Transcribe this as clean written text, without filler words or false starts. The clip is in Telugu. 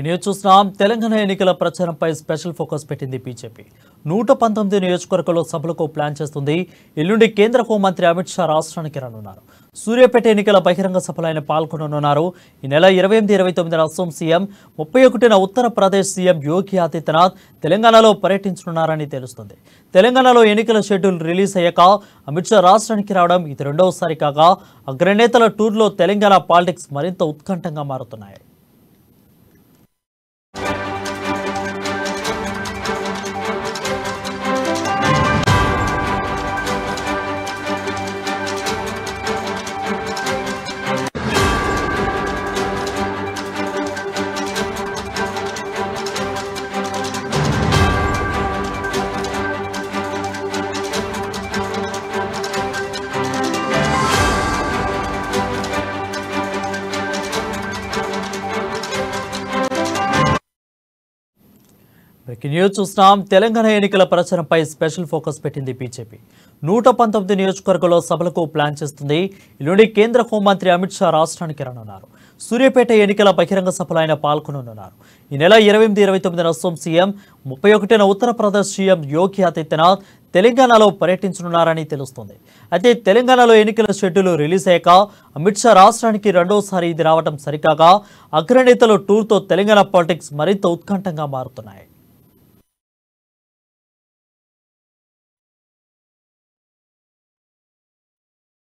న్యూస్ చూస్తున్నాం. తెలంగాణ ఎన్నికల ప్రచారంపై స్పెషల్ ఫోకస్ పెట్టింది బీజేపీ. 119 నియోజకవర్గాల్లో సభలకు ప్లాన్ చేస్తుంది. ఎల్లుండి కేంద్ర హోంమంత్రి అమిత్ షా రాష్ట్రానికి రానున్నారు. సూర్యాపేట ఎన్నికల బహిరంగ సభలో ఆయన పాల్గొననున్నారు. ఈ నెల 28, 29 అస్సాం సీఎం, 31న ఉత్తరప్రదేశ్ సీఎం యోగి ఆదిత్యనాథ్ తెలంగాణలో పర్యటించనున్నారని తెలుస్తుంది. తెలంగాణలో ఎన్నికల షెడ్యూల్ రిలీజ్ అయ్యాక అమిత్ షా రాష్ట్రానికి రావడం ఇది రెండవసారి కాగా అగ్రనేతల టూర్లో తెలంగాణ పాలిటిక్స్ మరింత ఉత్కంఠంగా మారుతున్నాయి. న్యూస్ చూస్తున్నాం. తెలంగాణ ఎన్నికల ప్రచారంపై స్పెషల్ ఫోకస్ పెట్టింది బీజేపీ. 119 నియోజకవర్గాల్లో సభలకు ప్లాన్ చేస్తుంది. ఎల్లుండి కేంద్ర హోంమంత్రి అమిత్ షా రాష్ట్రానికి రానున్నారు. సూర్యాపేట ఎన్నికల బహిరంగ సభలో ఆయన పాల్గొననున్నారు. ఈ నెల 28, 29 అస్సాం సీఎం, 31న ఉత్తరప్రదేశ్ సీఎం యోగి ఆదిత్యనాథ్ తెలంగాణలో పర్యటించనున్నారని తెలుస్తుంది. అయితే తెలంగాణలో ఎన్నికల షెడ్యూల్ రిలీజ్ అయ్యాక అమిత్ షా రాష్ట్రానికి రెండోసారి ఇది రావడం సరికాగా అగ్రనేతల టూర్తో తెలంగాణ పాలిటిక్స్ మరింత ఉత్కంఠంగా మారుతున్నాయి.